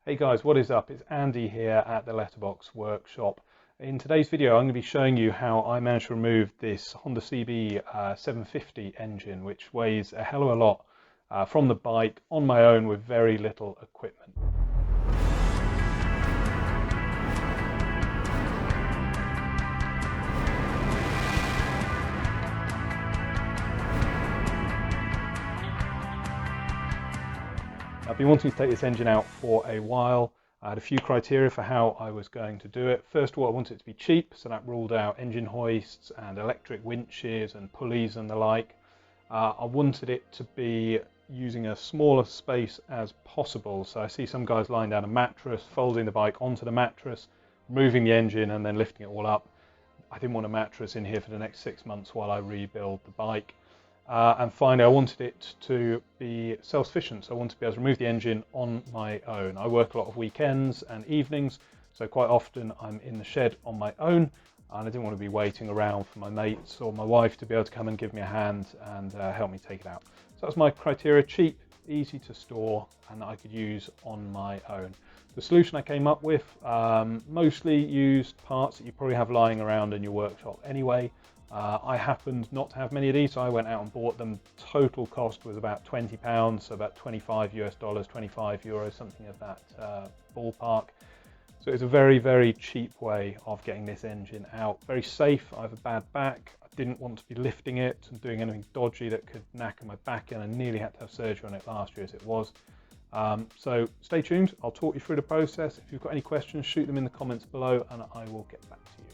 Hey guys, what is up? It's Andy here at the Letterbox Workshop. In today's video, I'm going to be showing you how I managed to remove this Honda CB750 engine, which weighs a hell of a lot from the bike on my own with very little equipment. I've been wanting to take this engine out for a while. I had a few criteria for how I was going to do it. First of all, I wanted it to be cheap, so that ruled out engine hoists and electric winches and pulleys and the like. I wanted it to be using a smaller space as possible. So I see some guys lying down a mattress, folding the bike onto the mattress, removing the engine and then lifting it all up. I didn't want a mattress in here for the next 6 months while I rebuild the bike. And finally, I wanted it to be self-sufficient, so I wanted to be able to remove the engine on my own. I work a lot of weekends and evenings, so quite often I'm in the shed on my own, and I didn't want to be waiting around for my mates or my wife to be able to come and give me a hand and help me take it out. So that's my criteria: cheap, easy to store, and that I could use on my own. The solution I came up with mostly used parts that you probably have lying around in your workshop anyway. I happened not to have many of these, so I went out and bought them. Total cost was about £20, so about 25 US dollars, 25 euros, something of that ballpark. So it's a very, very cheap way of getting this engine out. Very safe. I have a bad back. I didn't want to be lifting it and doing anything dodgy that could knacker my back, and I nearly had to have surgery on it last year as it was. So stay tuned. I'll talk you through the process. If you've got any questions, shoot them in the comments below and I will get back to you.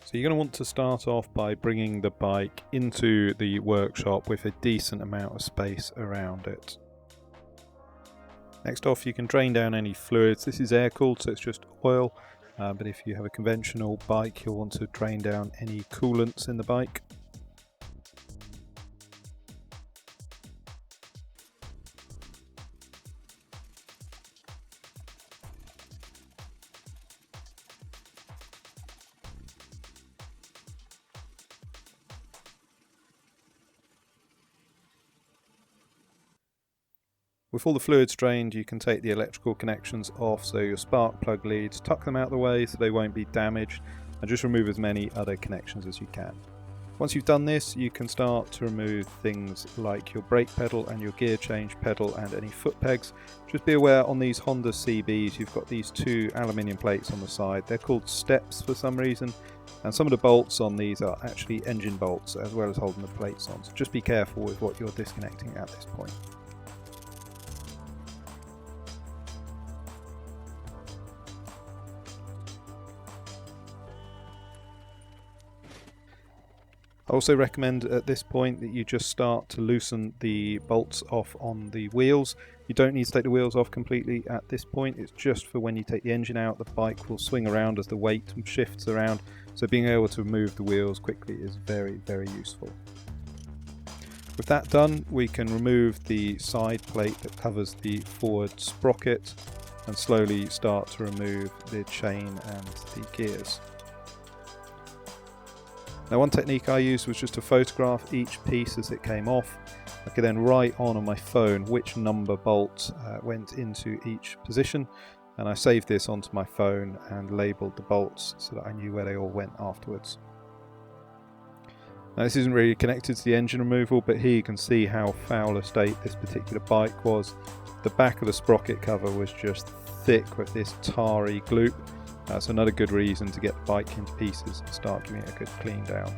So you're going to want to start off by bringing the bike into the workshop with a decent amount of space around it. Next off, you can drain down any fluids. This is air cooled, so it's just oil, but if you have a conventional bike, you'll want to drain down any coolants in the bike. With all the fluids drained, you can take the electrical connections off, so your spark plug leads, tuck them out of the way so they won't be damaged, and just remove as many other connections as you can. Once you've done this, you can start to remove things like your brake pedal and your gear change pedal and any foot pegs. Just be aware, on these Honda CBs you've got these two aluminium plates on the side. They're called steps for some reason, and some of the bolts on these are actually engine bolts as well as holding the plates on, so just be careful with what you're disconnecting at this point. I also recommend at this point that you just start to loosen the bolts off on the wheels. You don't need to take the wheels off completely at this point, it's just for when you take the engine out. The bike will swing around as the weight shifts around, so being able to remove the wheels quickly is very, very useful. With that done, we can remove the side plate that covers the forward sprocket and slowly start to remove the chain and the gears. Now, one technique I used was just to photograph each piece as it came off. I could then write on my phone which number bolt went into each position, and I saved this onto my phone and labelled the bolts so that I knew where they all went afterwards. Now, this isn't really connected to the engine removal, but here you can see how foul a state this particular bike was. The back of the sprocket cover was just thick with this tarry gloop. That's another good reason to get the bike into pieces and start giving it a good clean down.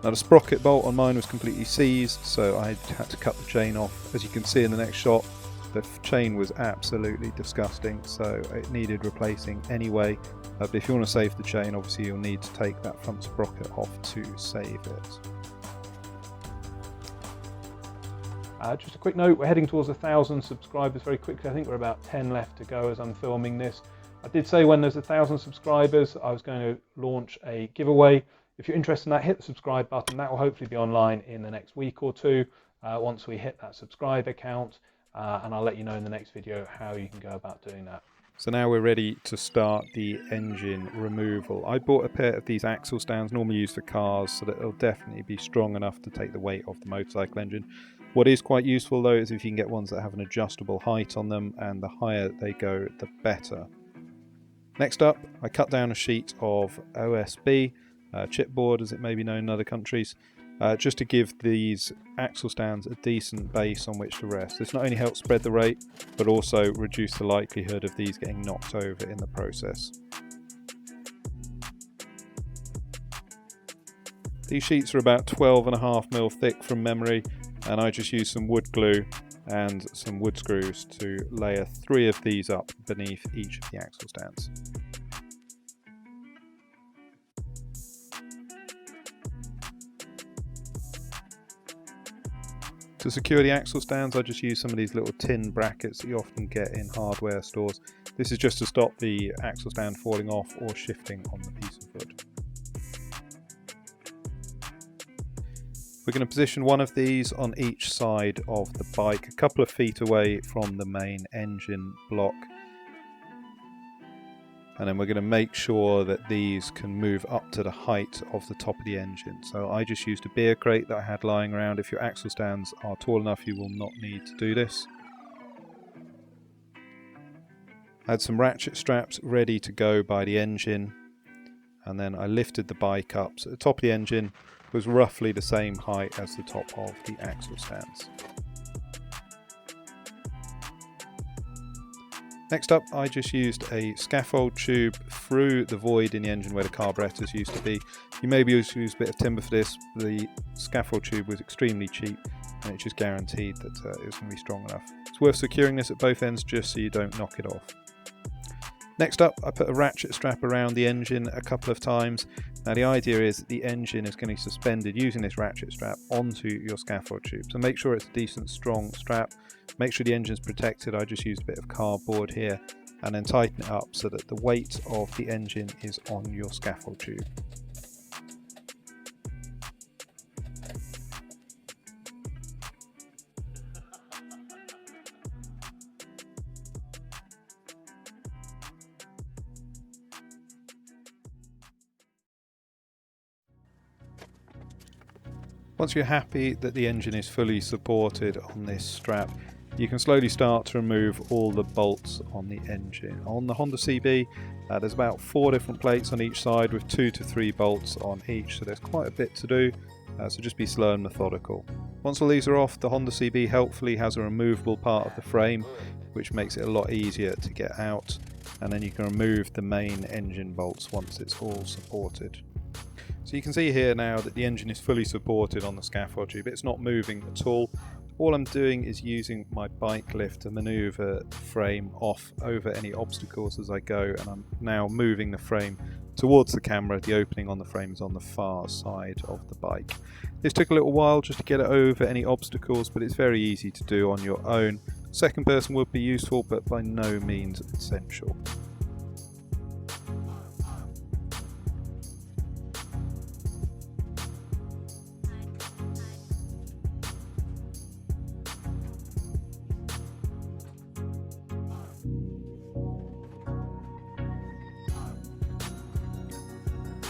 Now, the sprocket bolt on mine was completely seized, so I had to cut the chain off. As you can see in the next shot, the chain was absolutely disgusting, so it needed replacing anyway. But if you want to save the chain, obviously you'll need to take that front sprocket off to save it. Just a quick note, we're heading towards 1,000 subscribers very quickly. I think we're about 10 left to go as I'm filming this. I did say when there's 1,000 subscribers I was going to launch a giveaway. If you're interested in that, hit the subscribe button. That will hopefully be online in the next week or two once we hit that subscriber count, and I'll let you know in the next video how you can go about doing that. So now we're ready to start the engine removal. I bought a pair of these axle stands normally used for cars so that it'll definitely be strong enough to take the weight off the motorcycle engine. What is quite useful though is if you can get ones that have an adjustable height on them, and the higher they go the better. Next up, I cut down a sheet of OSB, chipboard as it may be known in other countries, just to give these axle stands a decent base on which to rest. This not only helps spread the weight, but also reduce the likelihood of these getting knocked over in the process. These sheets are about 12.5mm thick from memory, and I just used some wood glue and some wood screws to layer 3 of these up beneath each of the axle stands. To secure the axle stands, I just use some of these little tin brackets that you often get in hardware stores. This is just to stop the axle stand falling off or shifting on the piece of wood. We're going to position one of these on each side of the bike, a couple of feet away from the main engine block. And then we're going to make sure that these can move up to the height of the top of the engine. So I just used a beer crate that I had lying around. If your axle stands are tall enough, you will not need to do this. I had some ratchet straps ready to go by the engine, and then I lifted the bike up. So the top of the engine was roughly the same height as the top of the axle stands. Next up, I just used a scaffold tube through the void in the engine where the carburetors used to be. You maybe use a bit of timber for this. The scaffold tube was extremely cheap, and it just guaranteed that it was going to be strong enough. It's worth securing this at both ends just so you don't knock it off. Next up, I put a ratchet strap around the engine a couple of times. Now the idea is that the engine is going to be suspended using this ratchet strap onto your scaffold tube. So make sure it's a decent strong strap. Make sure the engine's protected. I just used a bit of cardboard here, and then tighten it up so that the weight of the engine is on your scaffold tube. Once you're happy that the engine is fully supported on this strap, you can slowly start to remove all the bolts on the engine. On the Honda CB, there's about 4 different plates on each side with 2 to 3 bolts on each, so there's quite a bit to do, so just be slow and methodical. Once all these are off, the Honda CB helpfully has a removable part of the frame, which makes it a lot easier to get out, and then you can remove the main engine bolts once it's all supported. So you can see here now that the engine is fully supported on the scaffold tube. It's not moving at all. All I'm doing is using my bike lift to maneuver the frame off over any obstacles as I go, and I'm now moving the frame towards the camera. The opening on the frame is on the far side of the bike. This took a little while just to get it over any obstacles, but it's very easy to do on your own. Second person would be useful, but by no means essential.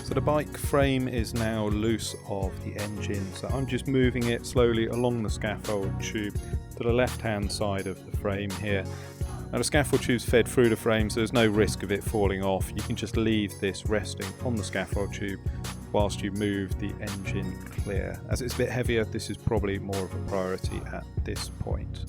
So the bike frame is now loose of the engine, so I'm just moving it slowly along the scaffold tube to the left hand side of the frame here. Now the scaffold tube's fed through the frame, so there's no risk of it falling off. You can just leave this resting on the scaffold tube whilst you move the engine clear. As it's a bit heavier, this is probably more of a priority at this point.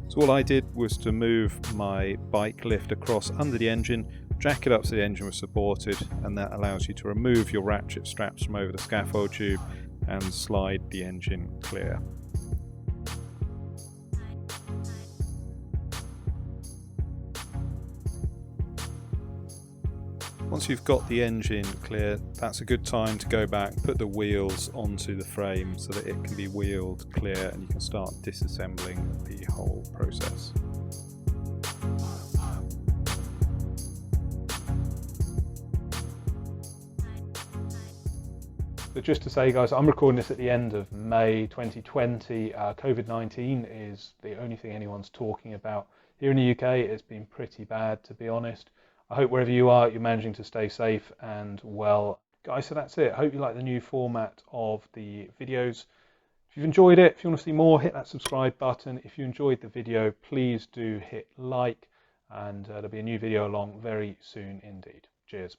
So all I did was to move my bike lift across under the engine, jack it up so the engine was supported, and that allows you to remove your ratchet straps from over the scaffold tube and slide the engine clear. Once you've got the engine clear, that's a good time to go back, put the wheels onto the frame so that it can be wheeled clear and you can start disassembling the whole process. But just to say, guys, I'm recording this at the end of May 2020. COVID-19 is the only thing anyone's talking about. Here in the UK, it's been pretty bad, to be honest. I hope wherever you are, you're managing to stay safe and well. Guys, so that's it. I hope you like the new format of the videos. If you've enjoyed it, if you want to see more, hit that subscribe button. If you enjoyed the video, please do hit like, and there'll be a new video along very soon indeed. Cheers.